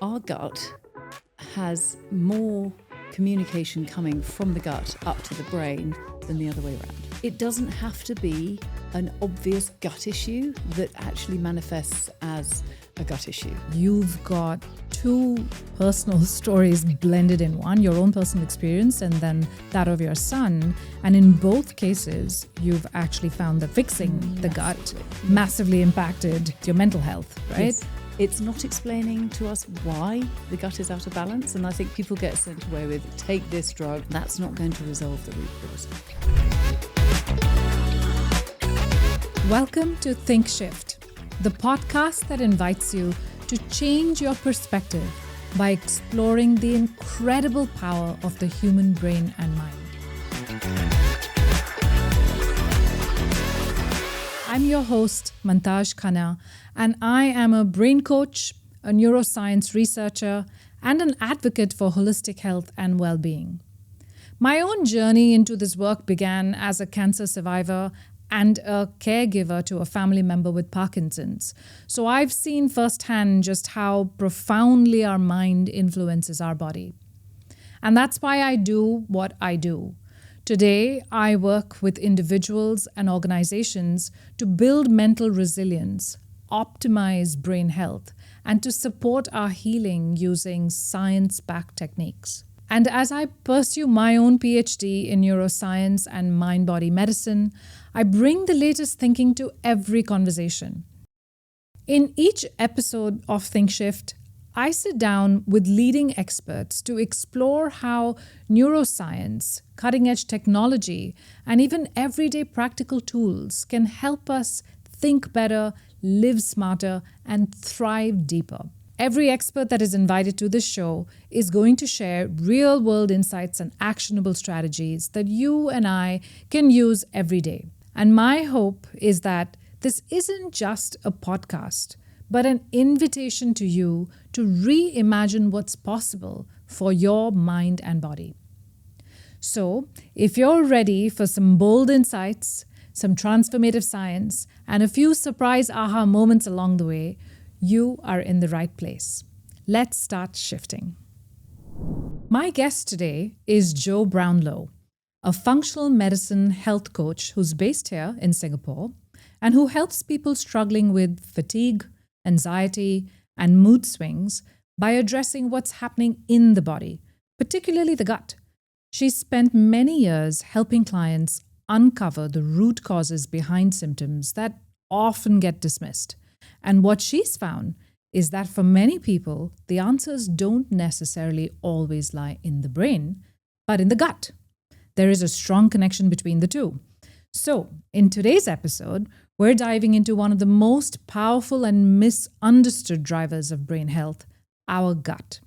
our gut has more communication coming from the gut up to the brain than the other way around. It doesn't have to be an obvious gut issue that actually manifests as a gut issue. You've got two personal stories blended in one, your own personal experience and then that of your son. And in both cases, you've actually found that fixing the gut massively impacted your mental health, right? Yes. It's not explaining to us why the gut is out of balance. And I think people get sent away with, take this drug, that's not going to resolve the root cause. Welcome to Think Shift, the podcast that invites you to change your perspective by exploring the incredible power of the human brain and mind. I'm your host, Mantazh Khanna, and I am a brain coach, a neuroscience researcher, and an advocate for holistic health and well-being. My own journey into this work began as a cancer survivor and a caregiver to a family member with Parkinson's. So I've seen firsthand just how profoundly our mind influences our body. And that's why I do what I do. Today, I work with individuals and organizations to build mental resilience, optimize brain health, and to support our healing using science-backed techniques. And as I pursue my own PhD in neuroscience and mind-body medicine, I bring the latest thinking to every conversation. In each episode of Think Shift, I sit down with leading experts to explore how neuroscience, cutting-edge technology, and even everyday practical tools can help us think better, live smarter, and thrive deeper. Every expert that is invited to this show is going to share real-world insights and actionable strategies that you and I can use every day. And my hope is that this isn't just a podcast, but an invitation to you to reimagine what's possible for your mind and body. So, if you're ready for some bold insights, some transformative science, and a few surprise aha moments along the way, you are in the right place. Let's start shifting. My guest today is Jo Brownlow, a functional medicine health coach who's based here in Singapore and who helps people struggling with fatigue, anxiety, and mood swings by addressing what's happening in the body, particularly the gut. She's spent many years helping clients uncover the root causes behind symptoms that often get dismissed. And what she's found is that for many people, the answers don't necessarily always lie in the brain, but in the gut. There is a strong connection between the two. So, in today's episode, we're diving into one of the most powerful and misunderstood drivers of brain health, our gut.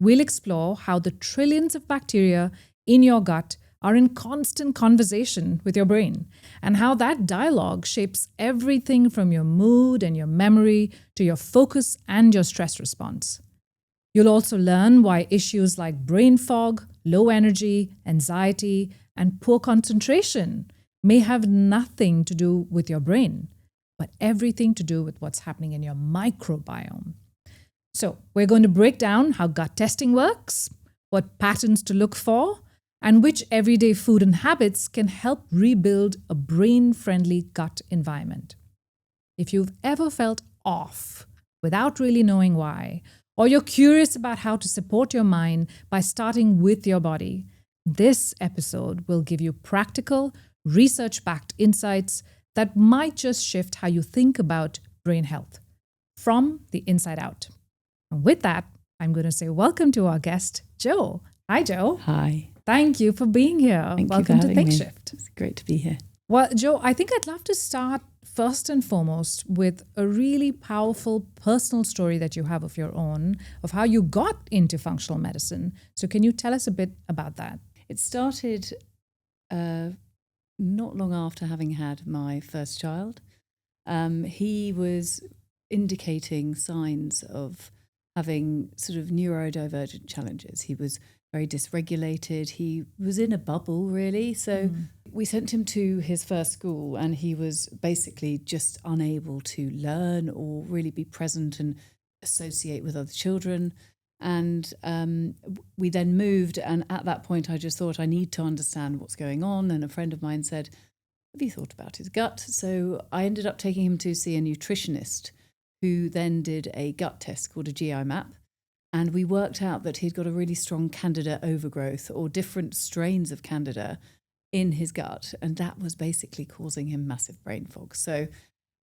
We'll explore how the trillions of bacteria in your gut are in constant conversation with your brain, and how that dialogue shapes everything from your mood and your memory to your focus and your stress response. You'll also learn why issues like brain fog, low energy, anxiety, and poor concentration may have nothing to do with your brain, but everything to do with what's happening in your microbiome. So, we're going to break down how gut testing works, what patterns to look for, and which everyday food and habits can help rebuild a brain-friendly gut environment. If you've ever felt off without really knowing why, or you're curious about how to support your mind by starting with your body, this episode will give you practical, research-backed insights that might just shift how you think about brain health from the inside out. And with that, I'm going to say welcome to our guest, Jo. Hi, Jo. Hi. Thank you for being here. Welcome to Think Shift. It's great to be here. Well, Jo, I think I'd love to start first and foremost with a really powerful personal story that you have of your own, of how you got into functional medicine. So can you tell us a bit about that? It started not long after having had my first child. He was indicating signs of having sort of neurodivergent challenges. He was very dysregulated. He was in a bubble, really. So we sent him to his first school, and he was basically just unable to learn or really be present and associate with other children. And we then moved, and at that point I just thought I need to understand what's going on. And a friend of mine said, have you thought about his gut? So I ended up taking him to see a nutritionist who then did a gut test called a GI map. And we worked out that he'd got a really strong candida overgrowth, or different strains of candida in his gut. And that was basically causing him massive brain fog. So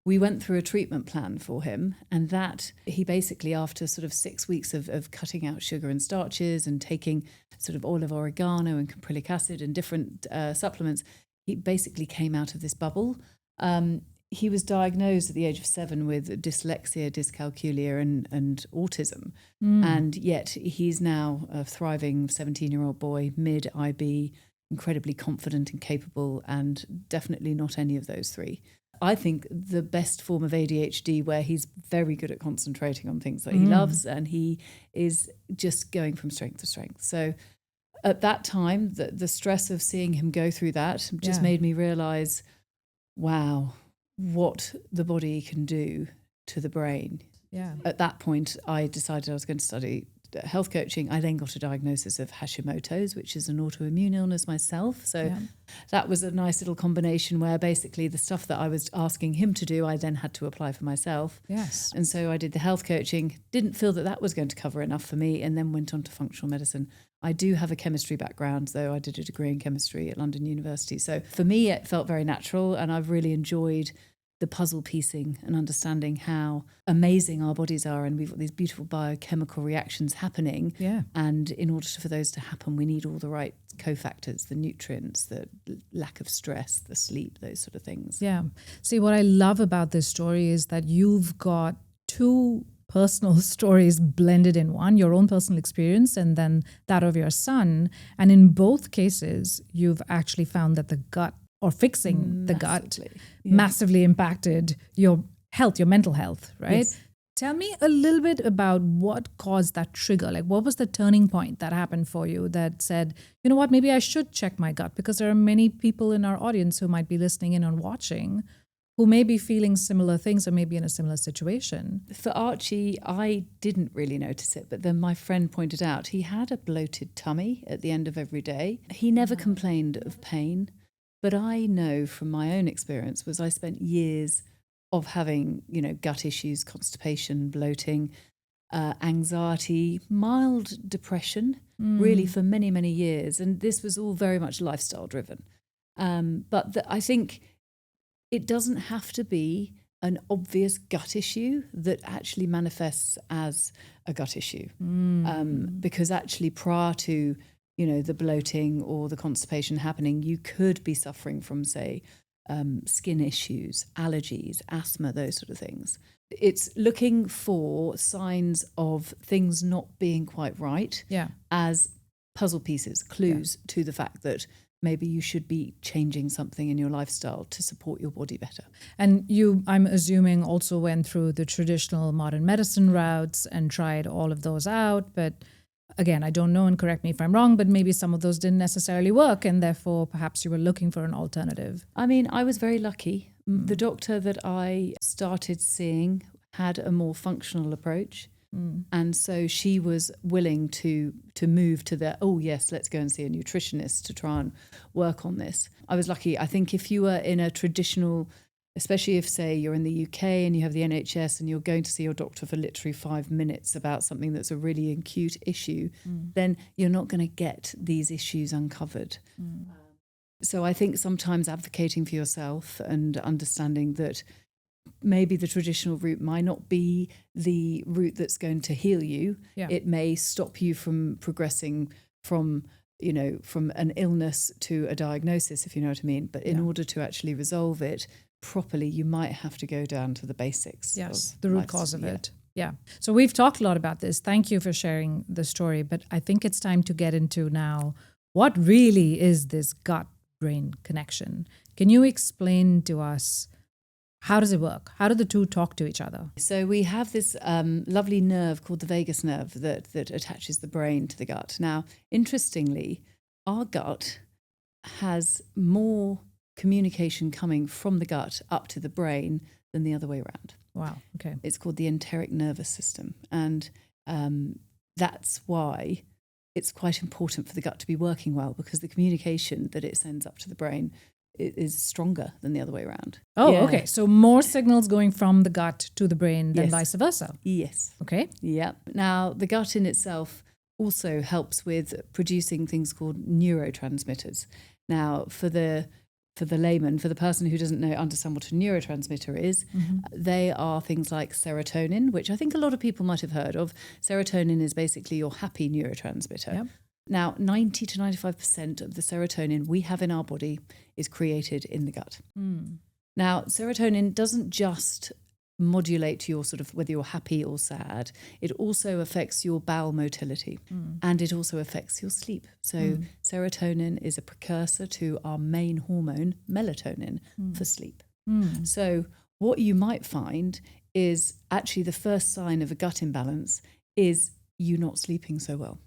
we went through a treatment plan for him, and that he basically, after sort of 6 weeks of cutting out sugar and starches and taking sort of oil of oregano and caprylic acid and different supplements, he basically came out of this bubble. He was diagnosed at the age of 7 with dyslexia, dyscalculia, and autism. And yet he's now a thriving 17-year-old boy, mid-IB, incredibly confident and capable, and definitely not any of those three. I think the best form of ADHD, where he's very good at concentrating on things that he loves, and he is just going from strength to strength. So at that time, the stress of seeing him go through that just made me realize, wow, what the body can do to the brain. Yeah. At that point, I decided I was going to study health coaching. I then got a diagnosis of Hashimoto's, which is an autoimmune illness myself. So that was a nice little combination where basically the stuff that I was asking him to do, I then had to apply for myself. Yes. And so I did the health coaching, didn't feel that was going to cover enough for me, and then went on to functional medicine. I do have a chemistry background, though. I did a degree in chemistry at London University. So for me, it felt very natural, and I've really enjoyed the puzzle piecing and understanding how amazing our bodies are, and we've got these beautiful biochemical reactions happening. Yeah. And in order for those to happen, we need all the right cofactors, the nutrients, the lack of stress, the sleep, those sort of things. Yeah. See, what I love about this story is that you've got two personal stories blended in one, your own personal experience and then that of your son. And in both cases, you've actually found that the gut, or fixing the gut, massively impacted your health, your mental health, right? Yes. Tell me a little bit about what caused that trigger. Like, what was the turning point that happened for you that said, you know what, maybe I should check my gut? Because there are many people in our audience who might be listening in and watching who may be feeling similar things or maybe in a similar situation. For Archie, I didn't really notice it, but then my friend pointed out he had a bloated tummy at the end of every day. He never complained of pain. But I know from my own experience was I spent years of having, gut issues, constipation, bloating, anxiety, mild depression, really for many, many years. And this was all very much lifestyle driven. But I think it doesn't have to be an obvious gut issue that actually manifests as a gut issue. Because actually prior to the bloating or the constipation happening, you could be suffering from, say, skin issues, allergies, asthma, those sort of things. It's looking for signs of things not being quite right as puzzle pieces, clues to the fact that maybe you should be changing something in your lifestyle to support your body better. And you, I'm assuming, also went through the traditional modern medicine routes and tried all of those out, but again, I don't know, and correct me if I'm wrong, but maybe some of those didn't necessarily work, and therefore perhaps you were looking for an alternative. I mean, I was very lucky. The doctor that I started seeing had a more functional approach. And so she was willing to move to the, oh yes, let's go and see a nutritionist to try and work on this. I was lucky. I think if you were in a traditional, especially if, say, you're in the UK and you have the NHS and you're going to see your doctor for literally 5 minutes about something that's a really acute issue, then you're not going to get these issues uncovered. So I think sometimes advocating for yourself and understanding that maybe the traditional route might not be the route that's going to heal you. It may stop you from progressing from an illness to a diagnosis, if you know what I mean. But in order to actually resolve it properly, you might have to go down to the basics. Yes, the root cause of it. Yeah. So we've talked a lot about this. Thank you for sharing the story. But I think it's time to get into now, what really is this gut-brain connection? Can you explain to us, how does it work? How do the two talk to each other? So we have this lovely nerve called the vagus nerve that attaches the brain to the gut. Now, interestingly, our gut has more communication coming from the gut up to the brain than the other way around. Wow. Okay. It's called the enteric nervous system. And that's why it's quite important for the gut to be working well, because the communication that it sends up to the brain is stronger than the other way around. Oh, Yeah. okay. So more signals going from the gut to the brain than Yes. vice versa. Yes. Okay. Yeah. Now, the gut in itself also helps with producing things called neurotransmitters. Now, for the layman, for the person who doesn't understand what a neurotransmitter is, they are things like serotonin, which I think a lot of people might have heard of. Serotonin is basically your happy neurotransmitter. Yep. Now, 90 to 95% of the serotonin we have in our body is created in the gut. Now, serotonin doesn't just modulate your sort of whether you're happy or sad. It also affects your bowel motility and it also affects your sleep. So serotonin is a precursor to our main hormone, melatonin, for sleep. So what you might find is actually the first sign of a gut imbalance is you not sleeping so well.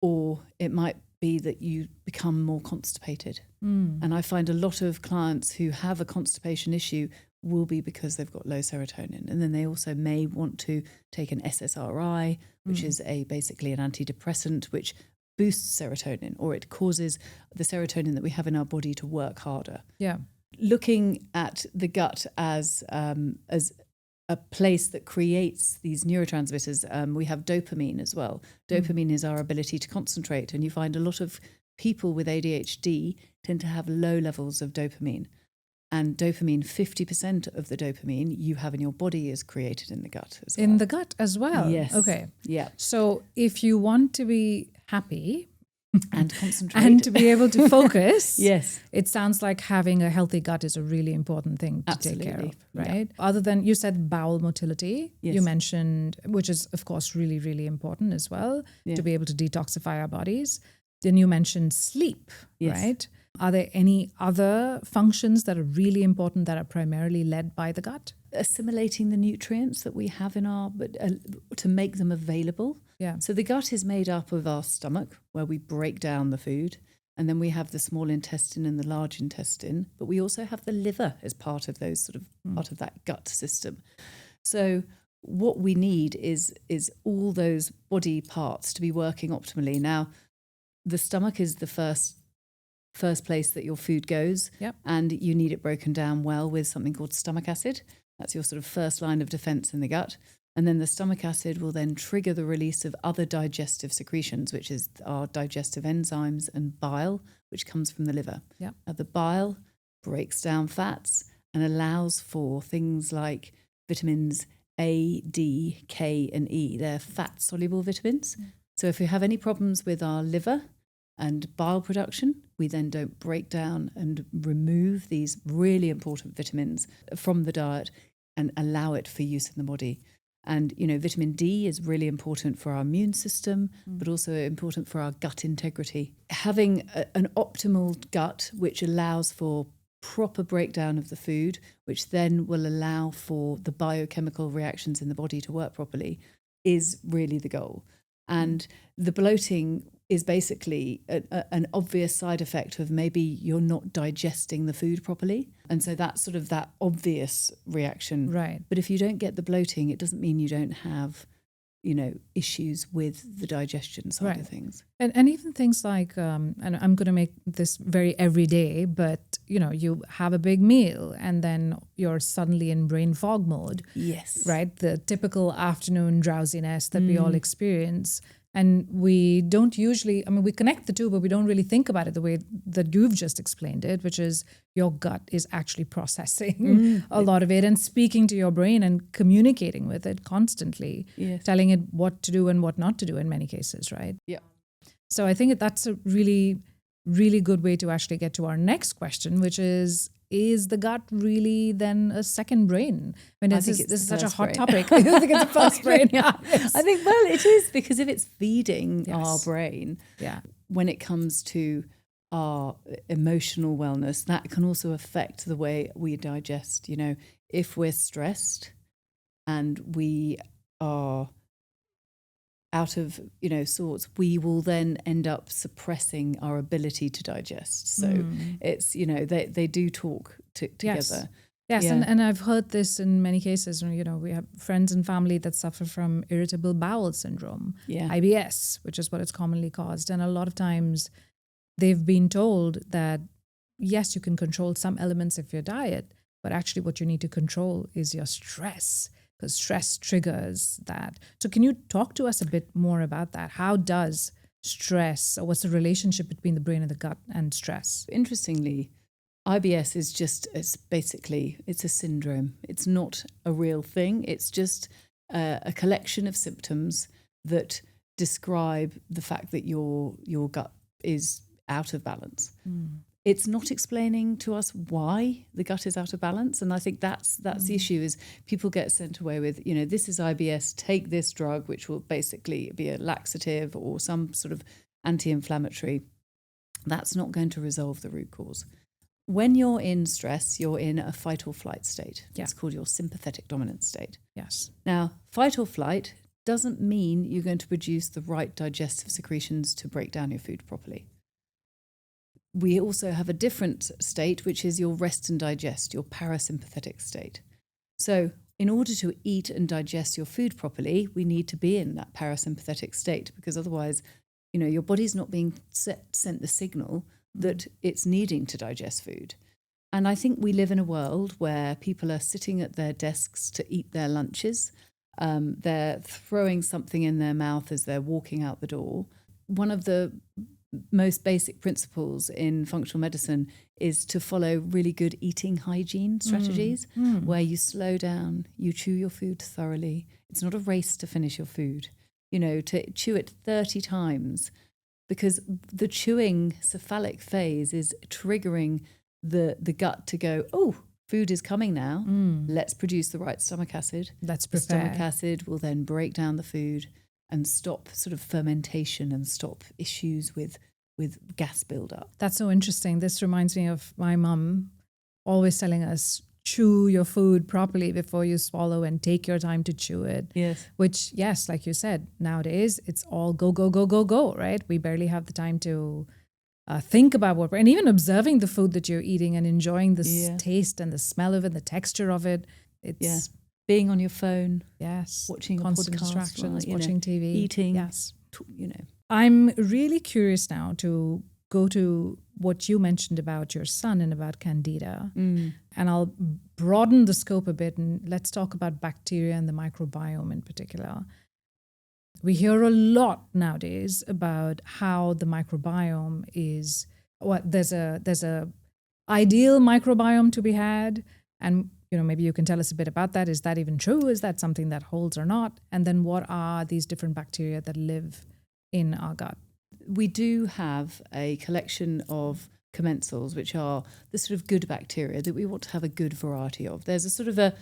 Or it might be that you become more constipated. And I find a lot of clients who have a constipation issue will be because they've got low serotonin. And then they also may want to take an SSRI, which is basically an antidepressant, which boosts serotonin, or it causes the serotonin that we have in our body to work harder. Yeah. Looking at the gut as a place that creates these neurotransmitters, we have dopamine as well. Dopamine is our ability to concentrate, and you find a lot of people with ADHD tend to have low levels of dopamine. And dopamine, 50% of the dopamine you have in your body is created in the gut as well. In the gut as well? Yes. Okay. Yeah. So if you want to be happy and concentrate and to be able to focus, yes, it sounds like having a healthy gut is a really important thing to take care of, right? Yeah. Other than, you said bowel motility, you mentioned, which is of course really, really important as well, to be able to detoxify our bodies. Then you mentioned sleep, right? Are there any other functions that are really important that are primarily led by the gut? Assimilating the nutrients that we have in to make them available. Yeah. So the gut is made up of our stomach, where we break down the food, and then we have the small intestine and the large intestine, but we also have the liver as part of those part of that gut system. So what we need is all those body parts to be working optimally. Now, the stomach is the first place that your food goes, and you need it broken down well with something called stomach acid. That's your sort of first line of defense in the gut. And then the stomach acid will then trigger the release of other digestive secretions, which is our digestive enzymes, and bile, which comes from the liver. The bile breaks down fats and allows for things like vitamins A, D, K, and E. They're fat-soluble vitamins. So if we have any problems with our liver and bile production, we then don't break down and remove these really important vitamins from the diet and allow it for use in the body. And, vitamin D is really important for our immune system, but also important for our gut integrity. Having an optimal gut, which allows for proper breakdown of the food, which then will allow for the biochemical reactions in the body to work properly, is really the goal. And the bloating is basically an obvious side effect of maybe you're not digesting the food properly. And so that's sort of that obvious reaction. Right. But if you don't get the bloating, it doesn't mean you don't have, issues with the digestion side of things. And even things like, and I'm going to make this very everyday, but, you have a big meal and then you're suddenly in brain fog mode. Yes. Right? The typical afternoon drowsiness that we all experience. And we don't usually, we connect the two, but we don't really think about it the way that you've just explained it, which is your gut is actually processing a lot of it and speaking to your brain and communicating with it constantly, telling it what to do and what not to do in many cases, right? Yeah. So I think that's a really, really good way to actually get to our next question, which is the gut really then a second brain? This is such a hot topic. I think it's a first brain. I think, it is, because if it's feeding our brain, when it comes to our emotional wellness, that can also affect the way we digest. If we're stressed and we are out of sorts, we will then end up suppressing our ability to digest. So it's they do talk together. Yes, Yeah. and I've heard this in many cases. You know, we have friends and family that suffer from irritable bowel syndrome, Yeah. IBS, which is what it's commonly caused. And a lot of times they've been told that, yes, you can control some elements of your diet, but actually what you need to control is your stress, because stress triggers that. So can you talk to us a bit more about that? How does stress, or what's the relationship between the brain and the gut and stress? Interestingly, IBS is it's a syndrome. It's not a real thing. It's just a collection of symptoms that describe the fact that your gut is out of balance. It's not explaining to us why the gut is out of balance, and I think that's the issue. Is people get sent away with, this is IBS, take this drug, which will basically be a laxative or some sort of anti-inflammatory. That's not going to resolve the root cause. When you're in stress, you're in a fight or flight state. Yeah. It's called your sympathetic dominant state. Yes. Now, fight or flight doesn't mean you're going to produce the right digestive secretions to break down your food properly. We also have a different state, which is your rest and digest, your parasympathetic state. So in order to eat and digest your food properly, we need to be in that parasympathetic state, because otherwise, your body's not being sent the signal that it's needing to digest food. And I think we live in a world where people are sitting at their desks to eat their lunches. They're throwing something in their mouth as they're walking out the door. One of the most basic principles in functional medicine is to follow really good eating hygiene strategies, where you slow down, you chew your food thoroughly. It's not a race to finish your food, to chew it 30 times, because the chewing cephalic phase is triggering the gut to go, oh, food is coming now. Let's produce the right stomach acid. Let's The prepare. stomach acid will then break down the food and stop sort of fermentation and stop issues with gas buildup. That's so interesting. This reminds me of my mum always telling us, chew your food properly before you swallow and take your time to chew it. Yes. Which, yes, like you said, nowadays it's all go, go, go, go, go, right? We barely have the time to think about and even observing the food that you're eating and enjoying the taste and the smell of it, the texture of it. It's being on your phone. Yes. Watching constant a podcast, distractions, while, watching TV. eating. Yes. I'm I'm really curious now to go to what you mentioned about your son and about Candida. And I'll broaden the scope a bit, and let's talk about bacteria and the microbiome in particular. We hear a lot nowadays about how the microbiome is there's a ideal microbiome to be had, and maybe you can tell us a bit about that. Is that even true? Is that something that holds or not? And then what are these different bacteria that live in our gut? We do have a collection of commensals, which are the sort of good bacteria that we want to have a good variety of. There's a sort of an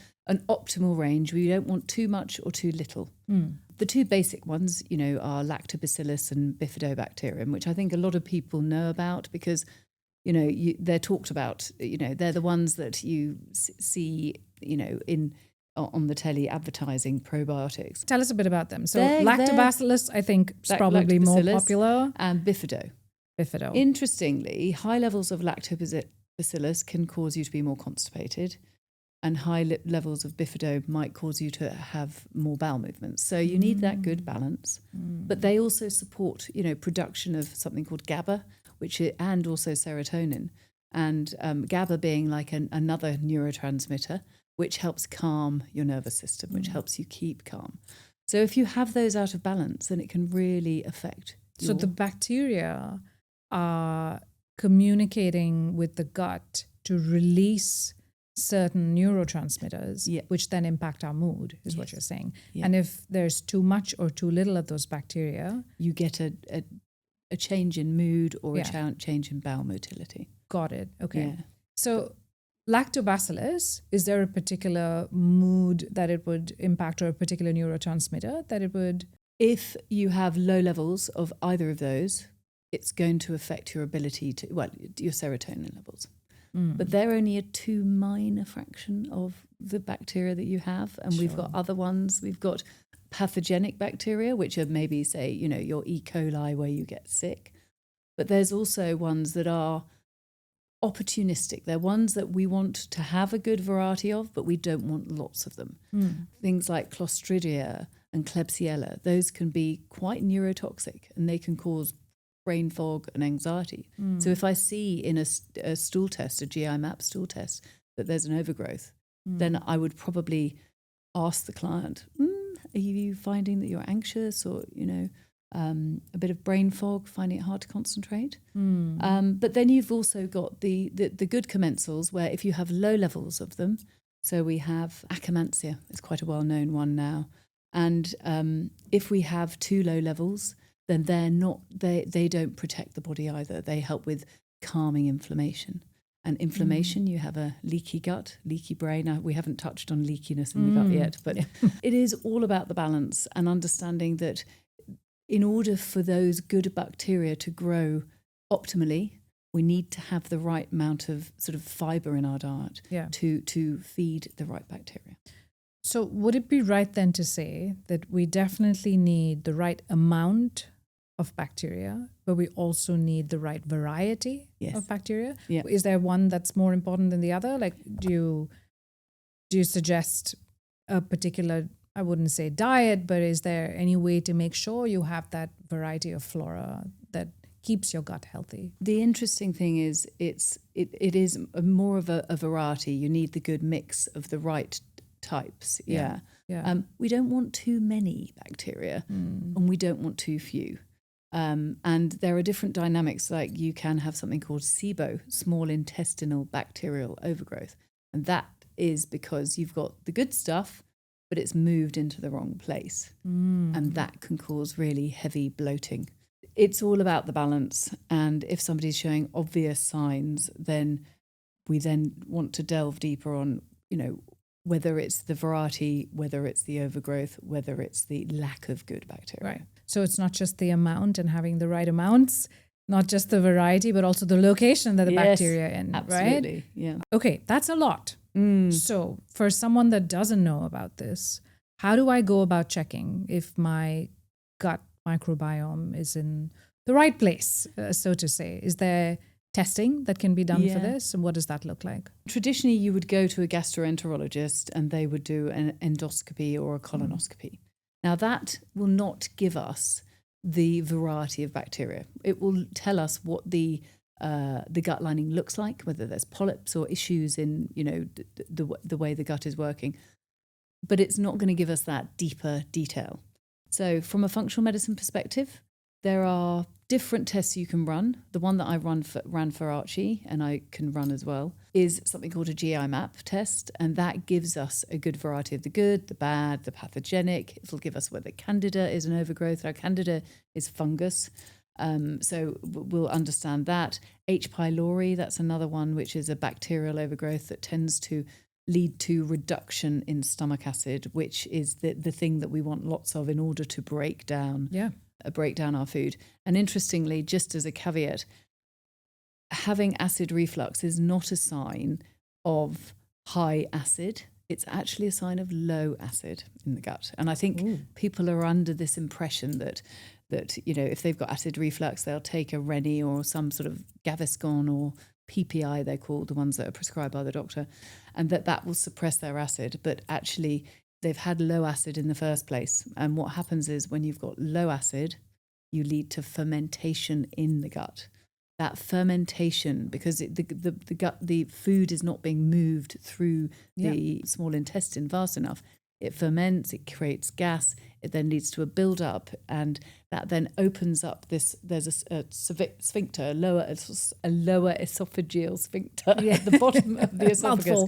optimal range. We don't want too much or too little. The two basic ones, are lactobacillus and bifidobacterium, which I think a lot of people know about because, they're talked about. They're the ones that you see, on the telly advertising probiotics. Tell us a bit about them. So They're lactobacillus, I think, is probably more lactobacillus popular. And bifido. Interestingly, high levels of lactobacillus can cause you to be more constipated, and high levels of bifido might cause you to have more bowel movements. So you need that good balance. But they also support, production of something called GABA, and also serotonin. And GABA being like another neurotransmitter, which helps calm your nervous system, which helps you keep calm. So if you have those out of balance, then it can really affect So the bacteria are communicating with the gut to release certain neurotransmitters, which then impact our mood, is what you're saying. Yeah. And if there's too much or too little of those bacteria, you get a change in mood or a change in bowel motility. Got it. Okay. Yeah. So lactobacillus, is there a particular mood that it would impact or a particular neurotransmitter that it would? If you have low levels of either of those, it's going to affect your ability your serotonin levels. But they're only a 2 minor fraction of the bacteria that you have. And we've got other ones. We've got pathogenic bacteria, which are maybe, say, your E. coli where you get sick. But there's also ones that are opportunistic. They're ones that we want to have a good variety of, but we don't want lots of them. Things like Clostridia and Klebsiella, those can be quite neurotoxic and they can cause brain fog and anxiety. So if I see in a stool test, a GI map stool test, that there's an overgrowth, then I would probably ask the client, are you finding that you're anxious or, a bit of brain fog, finding it hard to concentrate? But then you've also got the good commensals where if you have low levels of them, so we have Akkermansia, it's quite a well-known one now. And if we have too low levels, then they don't protect the body either. They help with calming inflammation. And inflammation, you have a leaky gut, leaky brain. We haven't touched on leakiness in the gut yet, but it is all about the balance and understanding that in order for those good bacteria to grow optimally, we need to have the right amount of sort of fiber in our diet to feed the right bacteria. So would it be right then to say that we definitely need the right amount of bacteria, but we also need the right variety of bacteria? Yeah. Is there one that's more important than the other? Like, do you suggest a particular, I wouldn't say diet, but is there any way to make sure you have that variety of flora that keeps your gut healthy? The interesting thing is it is more of a variety. You need the good mix of the right types. Yeah. We don't want too many bacteria and we don't want too few. And there are different dynamics, like you can have something called SIBO, small intestinal bacterial overgrowth. And that is because you've got the good stuff, but it's moved into the wrong place. And that can cause really heavy bloating. It's all about the balance. And if somebody's showing obvious signs, then we then want to delve deeper on, whether it's the variety, whether it's the overgrowth, whether it's the lack of good bacteria. Right. So it's not just the amount and having the right amounts, not just the variety, but also the location that the bacteria are in, absolutely, right? Yeah. Okay, that's a lot. So for someone that doesn't know about this, how do I go about checking if my gut microbiome is in the right place, so to say? Is there testing that can be done for this? And what does that look like? Traditionally, you would go to a gastroenterologist and they would do an endoscopy or a colonoscopy. Now, that will not give us the variety of bacteria. It will tell us what the gut lining looks like, whether there's polyps or issues in, the way the gut is working. But it's not going to give us that deeper detail. So from a functional medicine perspective, there are different tests you can run. The one that I ran for Archie, and I can run as well, is something called a GI map test. And that gives us a good variety of the good, the bad, the pathogenic. It'll give us whether Candida is an overgrowth. Now, Candida is fungus. So we'll understand that. H. pylori, that's another one, which is a bacterial overgrowth that tends to lead to reduction in stomach acid, which is the thing that we want lots of in order to break down our food. And interestingly, just as a caveat, having acid reflux is not a sign of high acid. It's actually a sign of low acid in the gut. And I think people are under this impression that if they've got acid reflux, they'll take a Reni or some sort of Gaviscon or PPI, they're called, the ones that are prescribed by the doctor, and that will suppress their acid. But actually, they've had low acid in the first place. And what happens is when you've got low acid, you lead to fermentation in the gut. That fermentation, because the gut, the food is not being moved through the small intestine fast enough, it ferments, it creates gas, it then leads to a build-up, and that then opens up this, there's a sphincter, a lower esophageal sphincter at the bottom of the esophagus,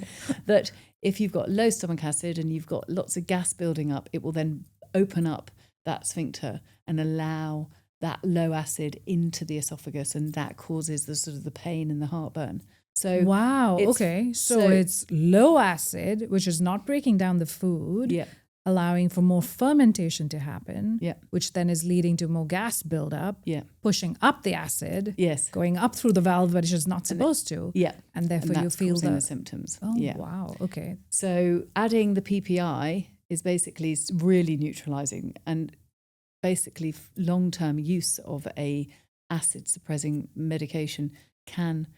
that if you've got low stomach acid and you've got lots of gas building up, it will then open up that sphincter and allow that low acid into the esophagus, and that causes the sort of the pain and the heartburn. So So it's low acid, which is not breaking down the food, allowing for more fermentation to happen, which then is leading to more gas buildup, pushing up the acid, going up through the valve, which is not supposed to, and therefore you feel the symptoms. Oh, wow, okay. So adding the PPI is basically really neutralizing, and basically long-term use of a acid-suppressing medication can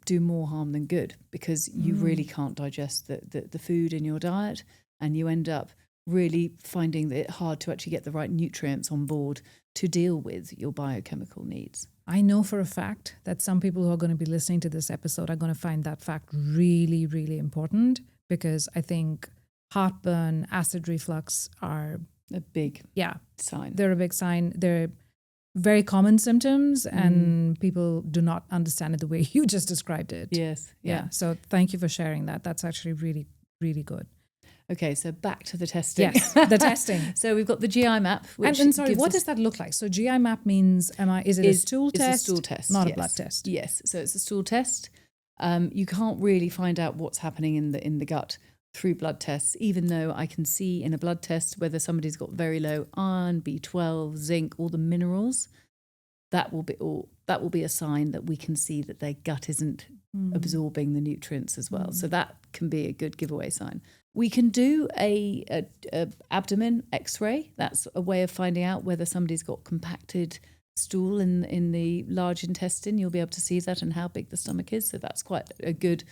do more harm than good, because you really can't digest the food in your diet, and you end up really finding it hard to actually get the right nutrients on board to deal with your biochemical needs. I know for a fact that some people who are going to be listening to this episode are going to find that fact really, really important, because I think heartburn, acid reflux are a big sign. They're a big sign. They're very common symptoms, and people do not understand it the way you just described it. Yes. Yeah. So thank you for sharing that. That's actually really, really good. Okay, so back to the testing. Yes, the testing. So we've got the GI map. Which and sorry, what does that look like? So GI map means, is it a stool test? It's a stool test, not yes. a blood test. Yes, so it's a stool test. You can't really find out what's happening in the gut through blood tests, even though I can see in a blood test whether somebody's got very low iron, B12, zinc, all the minerals. That will be a sign that we can see that their gut isn't absorbing the nutrients as well. So that can be a good giveaway sign. We can do a abdomen X-ray. That's a way of finding out whether somebody's got compacted stool in the large intestine. You'll be able to see that and how big the stomach is. So that's quite a good,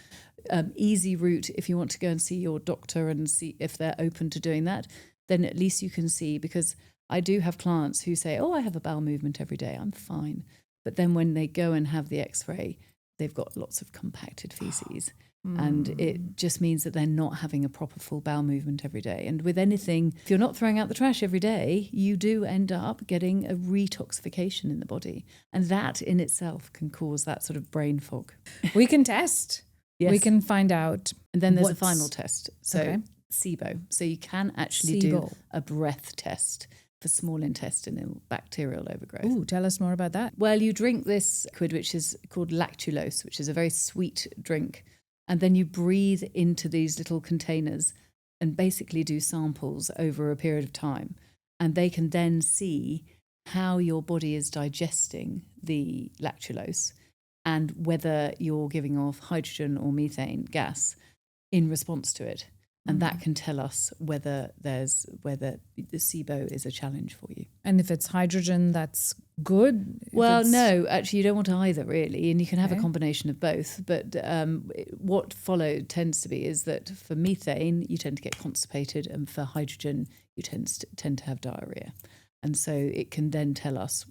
easy route if you want to go and see your doctor and see if they're open to doing that. Then at least you can see, because I do have clients who say, I have a bowel movement every day, I'm fine. But then when they go and have the X-ray, they've got lots of compacted feces. And it just means that they're not having a proper full bowel movement every day. And with anything, if you're not throwing out the trash every day, you do end up getting a retoxification in the body. And that in itself can cause that sort of brain fog. We can test. Yes. We can find out. And then there's a final test. So okay. SIBO. So you can actually do a breath test for small intestinal bacterial overgrowth. Ooh, tell us more about that. Well, you drink this liquid, which is called lactulose, which is a very sweet drink. And then you breathe into these little containers and basically do samples over a period of time. And they can then see how your body is digesting the lactulose and whether you're giving off hydrogen or methane gas in response to it. And that can tell us whether the SIBO is a challenge for you. And if it's hydrogen, that's good? Well, no, actually, you don't want either, really. And you can have a combination of both. But what followed tends to be is that for methane, you tend to get constipated. And for hydrogen, you tend to have diarrhea. And so it can then tell us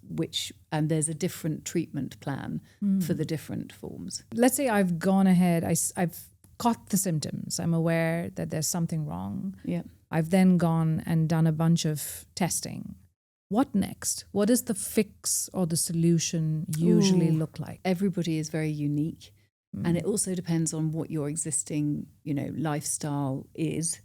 and there's a different treatment plan for the different forms. Let's say I've gone ahead, I've got the symptoms. I'm aware that there's something wrong. Yeah. I've then gone and done a bunch of testing. What next? What does the fix or the solution usually look like? Everybody is very unique. And it also depends on what your existing, lifestyle is,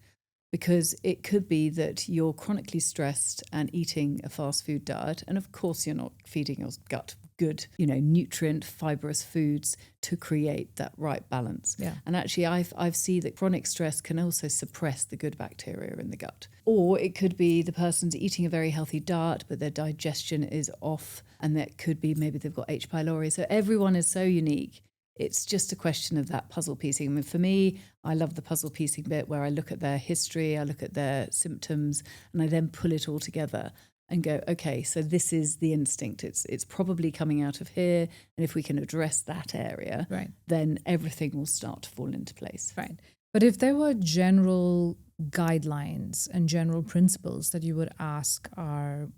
because it could be that you're chronically stressed and eating a fast food diet. And of course, you're not feeding your gut good, nutrient, fibrous foods to create that right balance. Yeah. And actually, I've seen that chronic stress can also suppress the good bacteria in the gut. Or it could be the person's eating a very healthy diet, but their digestion is off. And that could be maybe they've got H. pylori. So everyone is so unique. It's just a question of that puzzle piecing. I mean, for me, I love the puzzle piecing bit where I look at their history, I look at their symptoms, and I then pull it all together and go, okay, so this is the instinct. It's probably coming out of here. And if we can address that area, then everything will start to fall into place. Right. But if there were general guidelines and general principles that you would ask our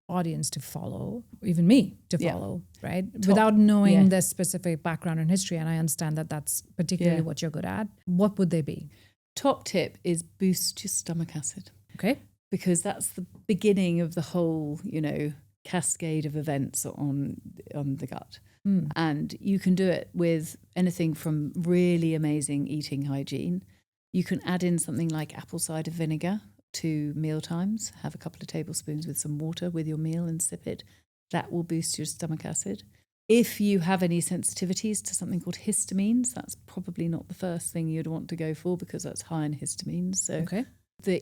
audience to follow, even me to follow, right? Without knowing the specific background and history, and I understand that that's particularly what you're good at, what would they be? Top tip is boost your stomach acid. Okay. Because that's the beginning of the whole, cascade of events on the gut. And you can do it with anything from really amazing eating hygiene. You can add in something like apple cider vinegar to meal times. Have a couple of tablespoons with some water with your meal and sip it. That will boost your stomach acid. If you have any sensitivities to something called histamines, that's probably not the first thing you'd want to go for, because that's high in histamines. So the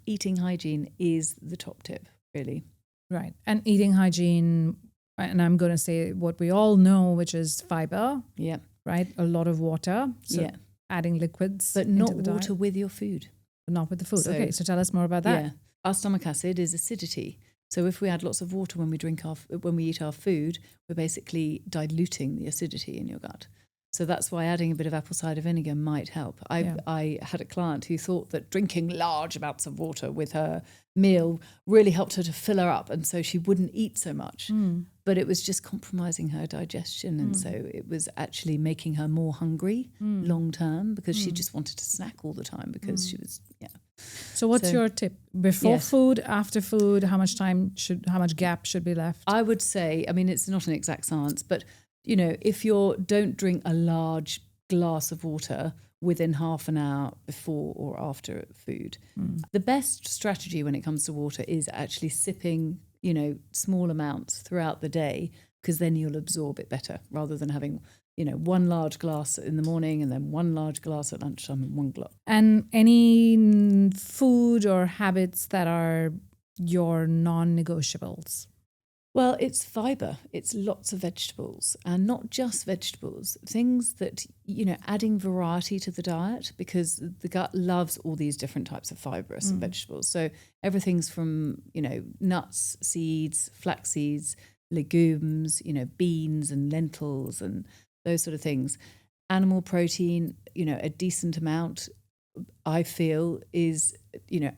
eating hygiene is the top tip, really. Right. And eating hygiene, and I'm going to say what we all know, which is fiber. Yeah. Right. A lot of water. So adding liquids. But not water with your food. Not with the food. Okay. So tell us more about that. Yeah. Our stomach acid is acidity. So if we add lots of water when we eat our food, we're basically diluting the acidity in your gut. So that's why adding a bit of apple cider vinegar might help. I had a client who thought that drinking large amounts of water with her meal really helped her to fill her up, and so she wouldn't eat so much. But it was just compromising her digestion, and so it was actually making her more hungry long term, because she just wanted to snack all the time because she was, So what's your tip? Before food, after food, how much gap should be left? I would say, I mean, it's not an exact science, but if don't drink a large glass of water within half an hour before or after food. The best strategy when it comes to water is actually sipping, small amounts throughout the day, because then you'll absorb it better, rather than having, one large glass in the morning and then one large glass at lunchtime and one glass. And any food or habits that are your non-negotiables? Well, it's fibre. It's lots of vegetables, and not just vegetables, things that, adding variety to the diet, because the gut loves all these different types of fibrous vegetables. So everything's from, nuts, seeds, flax seeds, legumes, beans and lentils and those sort of things. Animal protein, a decent amount, I feel, is,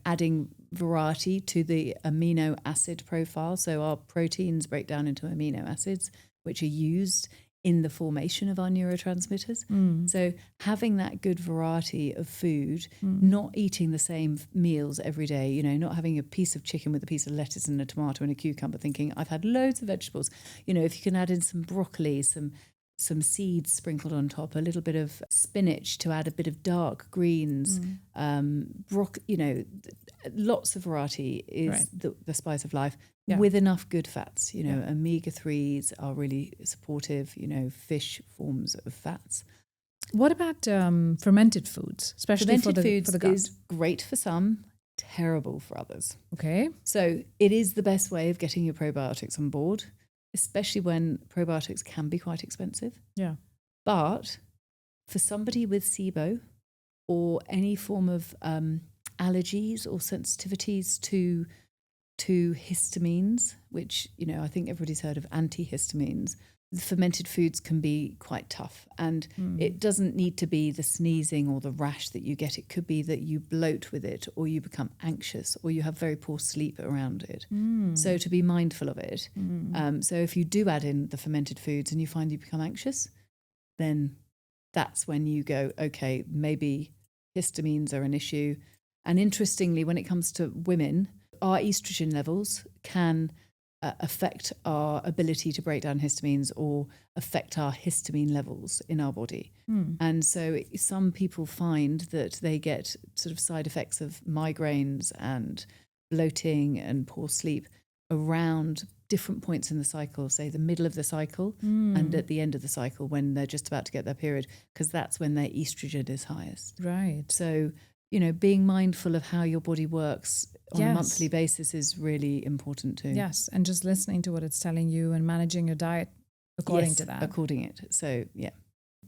adding variety to the amino acid profile. So our proteins break down into amino acids, which are used in the formation of our neurotransmitters. So having that good variety of food, not eating the same meals every day, not having a piece of chicken with a piece of lettuce and a tomato and a cucumber thinking, I've had loads of vegetables. If you can add in some broccoli, some seeds sprinkled on top, a little bit of spinach to add a bit of dark greens, lots of variety is the spice of life, with enough good fats. Omega-3s are really supportive, fish forms of fats. What about fermented foods, especially for the gut? Is great for some, terrible for others. Okay. So it is the best way of getting your probiotics on board, especially when probiotics can be quite expensive. Yeah. But for somebody with SIBO or any form of allergies or sensitivities to histamines, which, I think everybody's heard of antihistamines, the fermented foods can be quite tough. And it doesn't need to be the sneezing or the rash that you get. It could be that you bloat with it, or you become anxious, or you have very poor sleep around it. So to be mindful of it. So if you do add in the fermented foods and you find you become anxious, then that's when you go, okay, maybe histamines are an issue. And interestingly, when it comes to women, our estrogen levels can affect our ability to break down histamines, or affect our histamine levels in our body. And so some people find that they get sort of side effects of migraines and bloating and poor sleep around different points in the cycle, say the middle of the cycle and at the end of the cycle, when they're just about to get their period, because that's when their estrogen is highest. Right. So, being mindful of how your body works on a monthly basis is really important too. Yes, and just listening to what it's telling you and managing your diet according to that. According it. So, yeah.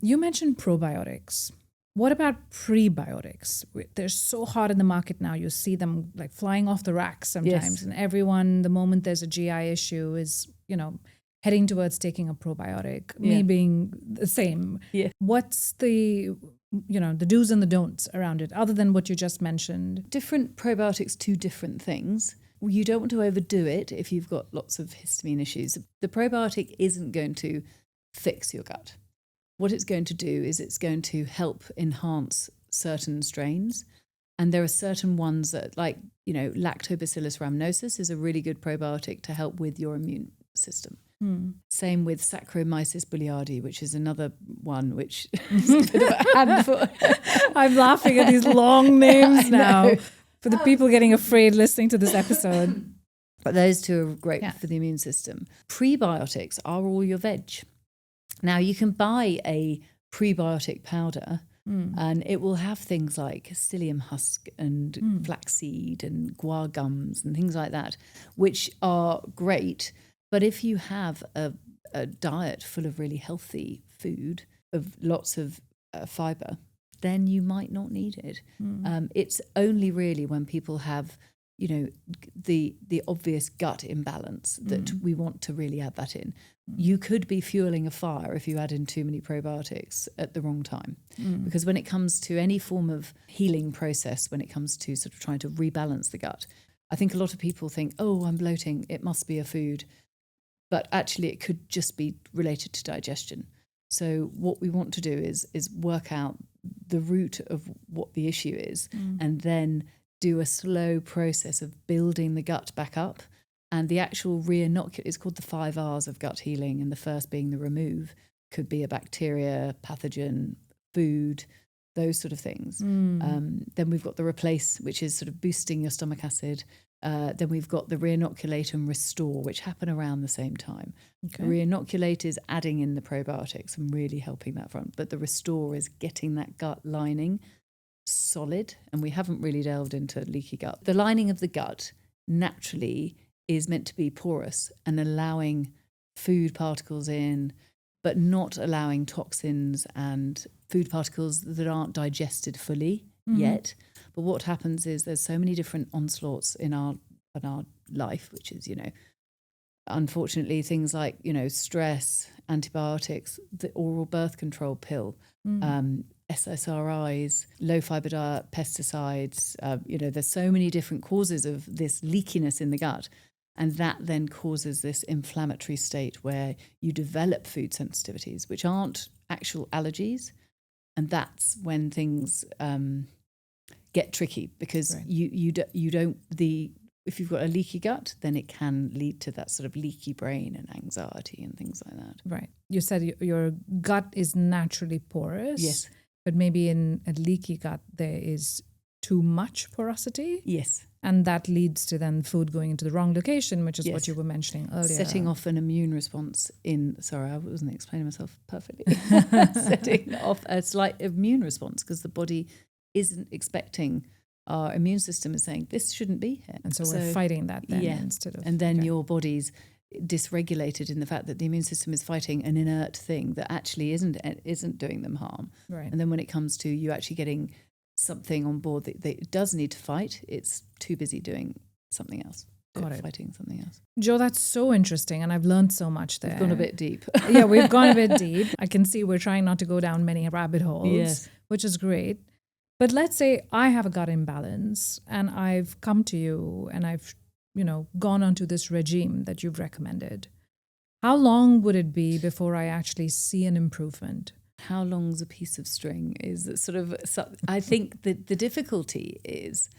You mentioned probiotics. What about prebiotics? They're so hot in the market now. You see them like flying off the racks sometimes. And everyone, the moment there's a GI issue, is, heading towards taking a probiotic, me being the same. Yeah. What's the do's and the don'ts around it, other than what you just mentioned? Different probiotics do different things. You don't want to overdo it if you've got lots of histamine issues. The probiotic isn't going to fix your gut. What it's going to do is it's going to help enhance certain strains. And there are certain ones that, like, Lactobacillus rhamnosus is a really good probiotic to help with your immune system. Same with Saccharomyces boulardii, which is another one which is a bit of a handful. I'm laughing at these long names now for the people getting afraid listening to this episode. But those two are great for the immune system. Prebiotics are all your veg. Now, you can buy a prebiotic powder and it will have things like psyllium husk and flaxseed and guar gums and things like that, which are great. But if you have a diet full of really healthy food, of lots of fibre, then you might not need it. It's only really when people have the obvious gut imbalance that we want to really add that in. You could be fueling a fire if you add in too many probiotics at the wrong time. Because when it comes to any form of healing process, when it comes to sort of trying to rebalance the gut, I think a lot of people think, oh, I'm bloating, it must be a food. But actually it could just be related to digestion. So what we want to do is work out the root of what the issue is and then do a slow process of building the gut back up. And the actual re-inoculate is called the 5 R's of gut healing. And the first being the remove, could be a bacteria, pathogen, food, those sort of things. Then we've got the replace, which is sort of boosting your stomach acid. Then we've got the re-inoculate and restore, which happen around the same time. Okay. Re-inoculate is adding in the probiotics and really helping that front. But the restore is getting that gut lining solid. And we haven't really delved into leaky gut. The lining of the gut naturally is meant to be porous and allowing food particles in, but not allowing toxins and food particles that aren't digested fully yet. But what happens is there's so many different onslaughts in our life, which is, unfortunately things like, stress, antibiotics, the oral birth control pill, SSRIs, low fiber diet, pesticides, there's so many different causes of this leakiness in the gut. And that then causes this inflammatory state where you develop food sensitivities, which aren't actual allergies. And that's when things get tricky because if you've got a leaky gut, then it can lead to that sort of leaky brain and anxiety and things like that. Right. You said your gut is naturally porous. Yes. But maybe in a leaky gut, there is too much porosity. Yes. And that leads to then food going into the wrong location, which is what you were mentioning earlier. Setting off an immune response sorry, I wasn't explaining myself perfectly. Setting off a slight immune response because the body isn't expecting, our immune system is saying, this shouldn't be here. And so we're fighting that then instead of... And then your body's dysregulated in the fact that the immune system is fighting an inert thing that actually isn't doing them harm. Right. And then when it comes to you actually getting something on board that it does need to fight, it's too busy doing something else. Fighting something else. Jo, that's so interesting, and I've learned so much there. We've gone a bit deep. Yeah, we've gone a bit deep. I can see we're trying not to go down many rabbit holes, which is great. But let's say I have a gut imbalance and I've come to you and I've, gone onto this regime that you've recommended. How long would it be before I actually see an improvement? How long's a piece of string is sort of, I think that the difficulty is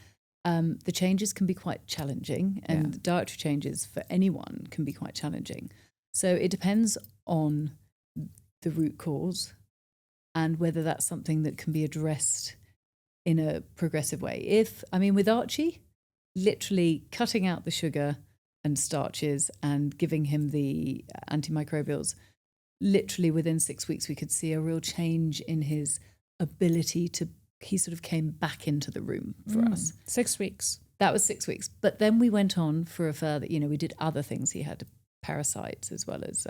the changes can be quite challenging and the dietary changes for anyone can be quite challenging. So it depends on the root cause and whether that's something that can be addressed in a progressive way. With Archie, literally cutting out the sugar and starches and giving him the antimicrobials, literally within 6 weeks, we could see a real change in his ability he sort of came back into the room for us. 6 weeks. That was 6 weeks. But then we went on for a further, we did other things. He had parasites as well as,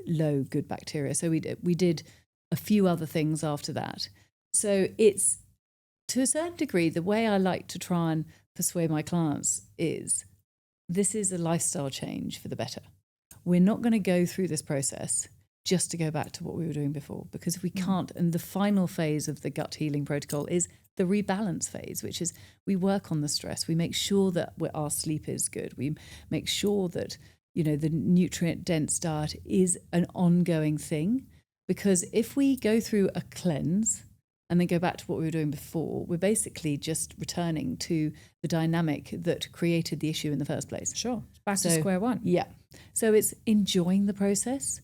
low good bacteria. So we did a few other things after that. So it's, to a certain degree, the way I like to try and persuade my clients is this is a lifestyle change for the better. We're not going to go through this process just to go back to what we were doing before, because if we can't, and the final phase of the gut healing protocol is the rebalance phase, which is we work on the stress. We make sure that our sleep is good. We make sure that, the nutrient-dense diet is an ongoing thing, because if we go through a cleanse and then go back to what we were doing before, we're basically just returning to the dynamic that created the issue in the first place. Sure. Back to square one. Yeah. So it's enjoying the process,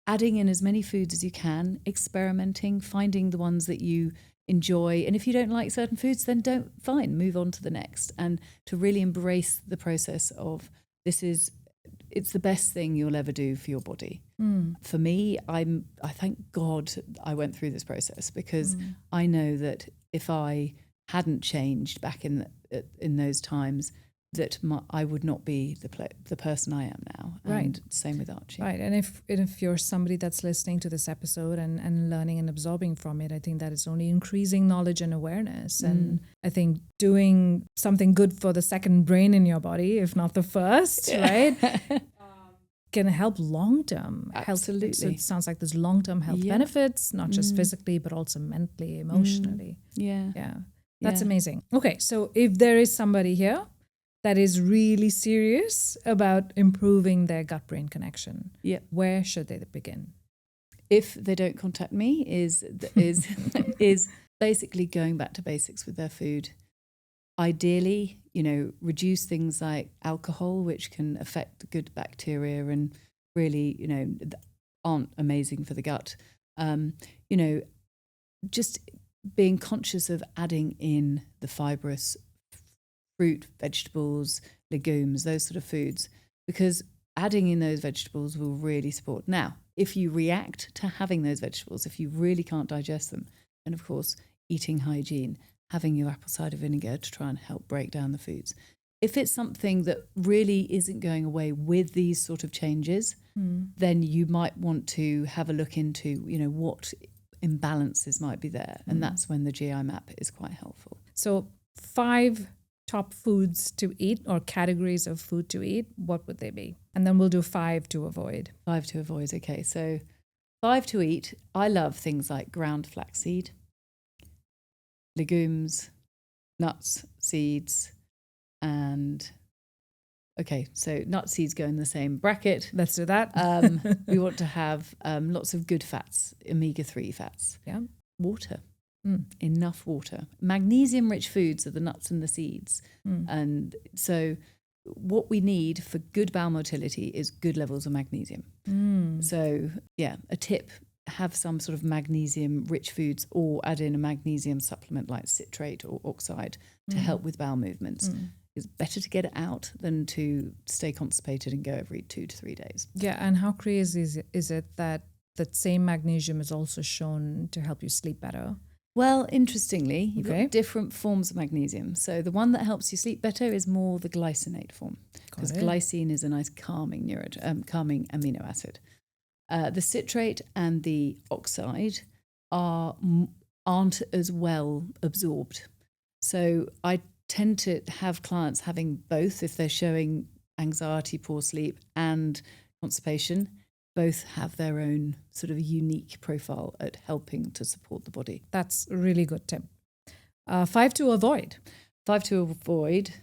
adding in as many foods as you can, experimenting, finding the ones that you enjoy. And if you don't like certain foods, then move on to the next. And to really embrace the process of it's the best thing you'll ever do for your body. For me, I thank God I went through this process, because I know that if I hadn't changed back in those times, that I would not be the person I am now. Right. And same with Archie. Right. And if you're somebody that's listening to this episode and learning and absorbing from it, I think that is only increasing knowledge and awareness. And I think doing something good for the second brain in your body, if not the first, right, can help long-term health. Absolutely. So it sounds like there's long-term health benefits, not just physically, but also mentally, emotionally. Yeah. That's amazing. Okay. So if there is somebody here that is really serious about improving their gut-brain connection, where should they begin? If they don't contact me, is basically going back to basics with their food. Ideally, reduce things like alcohol, which can affect good bacteria and really, aren't amazing for the gut. Just being conscious of adding in the fibrous fruit, vegetables, legumes, those sort of foods, because adding in those vegetables will really support. Now, if you react to having those vegetables, if you really can't digest them, then of course, eating hygiene, having your apple cider vinegar to try and help break down the foods. If it's something that really isn't going away with these sort of changes, then you might want to have a look into, what imbalances might be there. And that's when the GI map is quite helpful. So 5 top foods to eat or categories of food to eat, what would they be? And then we'll do 5 to avoid. 5 to avoid. Okay. So 5 to eat. I love things like ground flaxseed, legumes, nuts, seeds, and so nut seeds go in the same bracket. Let's do that. We want to have lots of good fats, omega-3 fats. Yeah. Water. Enough water. Magnesium-rich foods are the nuts and the seeds. And so what we need for good bowel motility is good levels of magnesium. So, a tip, have some sort of magnesium-rich foods or add in a magnesium supplement like citrate or oxide to help with bowel movements. It's better to get it out than to stay constipated and go every 2 to 3 days. Yeah, and how crazy is it that that same magnesium is also shown to help you sleep better? Well, interestingly, you've got different forms of magnesium. So the one that helps you sleep better is more the glycinate form, because glycine is a nice calming amino acid. The citrate and the oxide aren't as well absorbed. So I tend to have clients having both if they're showing anxiety, poor sleep, and constipation. Both have their own sort of unique profile at helping to support the body. That's a really good tip. 5 to avoid. 5 to avoid.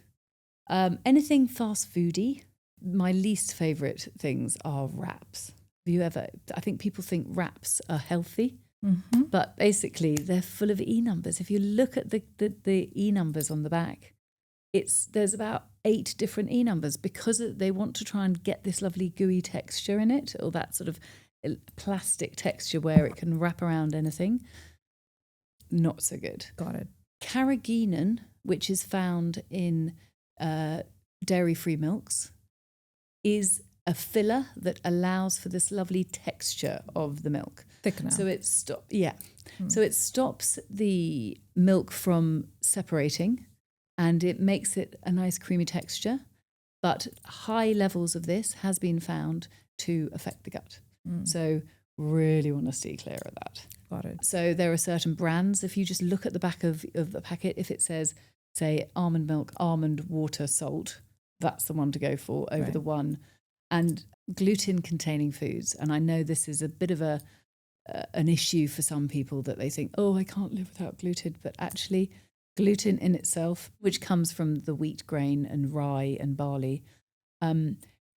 Anything fast foody. My least favourite things are wraps. I think people think wraps are healthy, but basically they're full of E numbers. If you look at the E numbers on the back, there's about 8 different E numbers because they want to try and get this lovely gooey texture in it, or that sort of plastic texture where it can wrap around anything. Not so good. Got it. Carrageenan, which is found in dairy-free milks, is a filler that allows for this lovely texture of the milk. Thickener. So So it stops the milk from separating, and it makes it a nice creamy texture. But high levels of this has been found to affect the gut. So really want to steer clear of that. Got it. So there are certain brands, if you just look at the back of the packet, if it says, say, almond milk, almond water, salt, that's the one to go for over the one. And gluten-containing foods, and I know this is a bit of an issue for some people that they think, oh, I can't live without gluten, but actually gluten in itself, which comes from the wheat grain and rye and barley,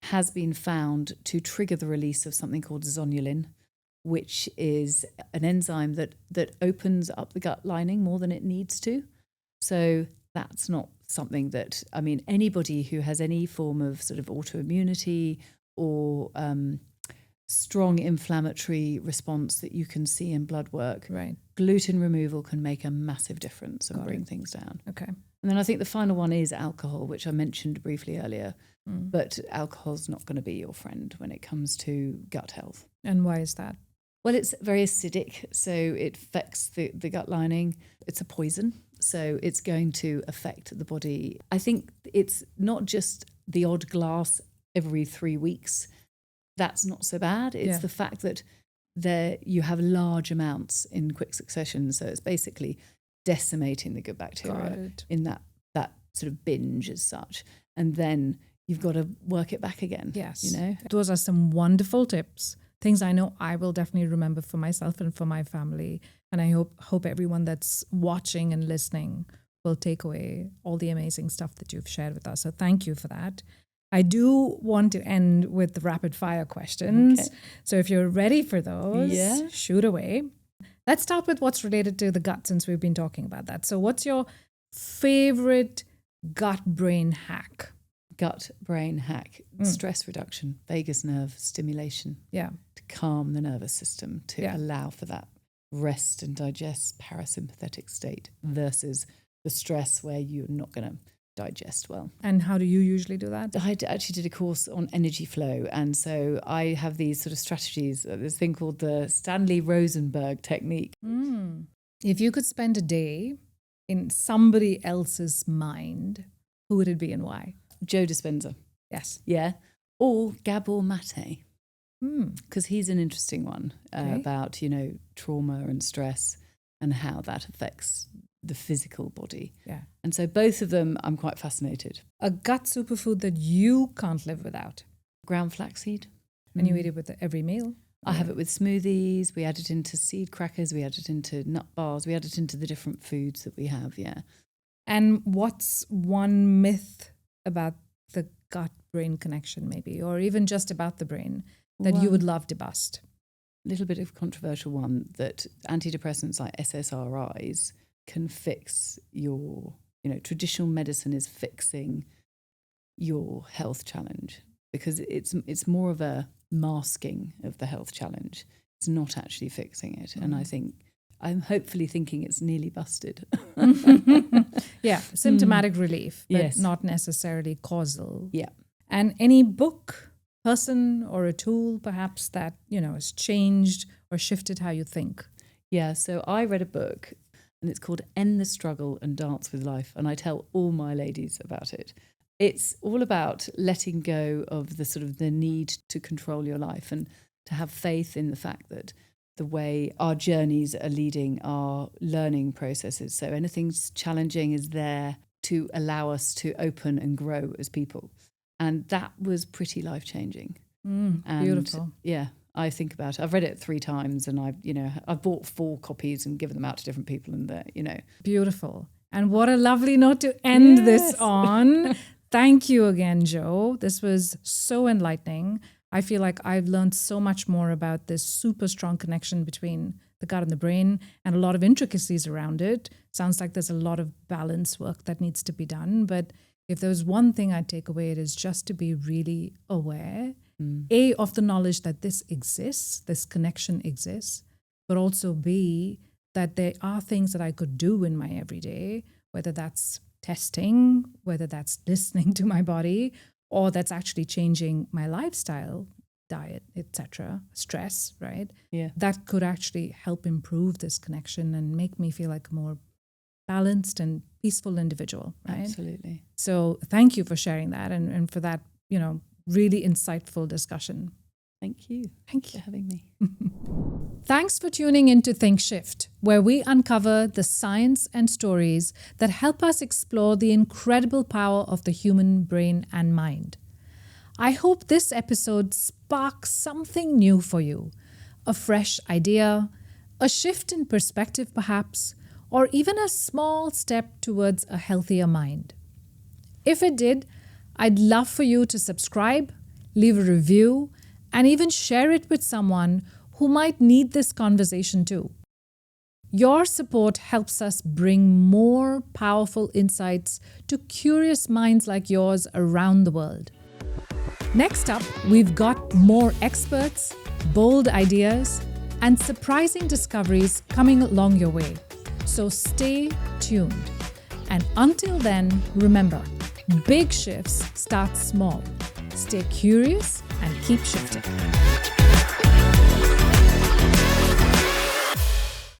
has been found to trigger the release of something called zonulin, which is an enzyme that opens up the gut lining more than it needs to. So that's not something that, anybody who has any form of sort of autoimmunity or strong inflammatory response that you can see in blood work, gluten removal can make a massive difference and bring things down. Okay. And then I think the final one is alcohol, which I mentioned briefly earlier, but alcohol's not going to be your friend when it comes to gut health. And why is that? Well, it's very acidic, so it affects the gut lining. It's a poison, So it's going to affect the body. I think it's not just the odd glass every 3 weeks. That's not so bad. It's the fact that you have large amounts in quick succession. So it's basically decimating the good bacteria in that sort of binge as such. And then you've got to work it back again. Yes. You know? Those are some wonderful tips. Things I know I will definitely remember for myself and for my family. And I hope everyone that's watching and listening will take away all the amazing stuff that you've shared with us. So thank you for that. I do want to end with the rapid fire questions. Okay. So if you're ready for those, shoot away. Let's start with what's related to the gut, since we've been talking about that. So what's your favorite gut-brain hack? Gut-brain hack, stress reduction, vagus nerve stimulation. Yeah. To calm the nervous system, to allow for that rest and digest parasympathetic state versus the stress where you're not going to digest well. And how do you usually do that? I actually did a course on energy flow. And so I have these sort of strategies, this thing called the Stanley Rosenberg technique. If you could spend a day in somebody else's mind, who would it be and why? Joe Dispenza. Yes. Yeah. Or Gabor Mate. Because he's an interesting one about, trauma and stress and how that affects the physical body. Yeah. And so both of them, I'm quite fascinated. A gut superfood that you can't live without? Ground flaxseed. And you eat it with every meal? I have it with smoothies. We add it into seed crackers. We add it into nut bars. We add it into the different foods that we have, And what's one myth about the gut-brain connection maybe, or even just about the brain that you would love to bust? A little bit of a controversial one, that antidepressants like SSRIs can fix your, traditional medicine is fixing your health challenge, because it's more of a masking of the health challenge. It's not actually fixing it. And I'm hopefully thinking it's nearly busted. Yeah, symptomatic relief, but not necessarily causal. Yeah. And any book, person, or a tool perhaps that, has changed or shifted how you think? Yeah, so I read a book and it's called End the Struggle and Dance with Life. And I tell all my ladies about it. It's all about letting go of the need to control your life and to have faith in the fact that the way our journeys are leading our learning processes. So anything challenging is there to allow us to open and grow as people. And that was pretty life-changing. Beautiful. Yeah, I think about it. I've read it 3 times and I've bought 4 copies and given them out to different people and Beautiful. And what a lovely note to end this on. Thank you again, Jo. This was so enlightening. I feel like I've learned so much more about this super strong connection between the gut and the brain and a lot of intricacies around it. Sounds like there's a lot of balance work that needs to be done. But if there's one thing I'd take away, it is just to be really aware, A, of the knowledge that this exists, this connection exists, but also B, that there are things that I could do in my everyday, whether that's testing, whether that's listening to my body, or that's actually changing my lifestyle, diet, etc., stress, right? Yeah. That could actually help improve this connection and make me feel like a more balanced and peaceful individual, right? Absolutely. So thank you for sharing that and for that, really insightful discussion. Thank you. Thank you for having me. Thanks for tuning in to Think Shift, where we uncover the science and stories that help us explore the incredible power of the human brain and mind. I hope this episode sparks something new for you, a fresh idea, a shift in perspective perhaps, or even a small step towards a healthier mind. If it did, I'd love for you to subscribe, leave a review, and even share it with someone who might need this conversation too. Your support helps us bring more powerful insights to curious minds like yours around the world. Next up, we've got more experts, bold ideas, and surprising discoveries coming along your way. So stay tuned. And until then, remember, big shifts start small. Stay curious and keep shifting.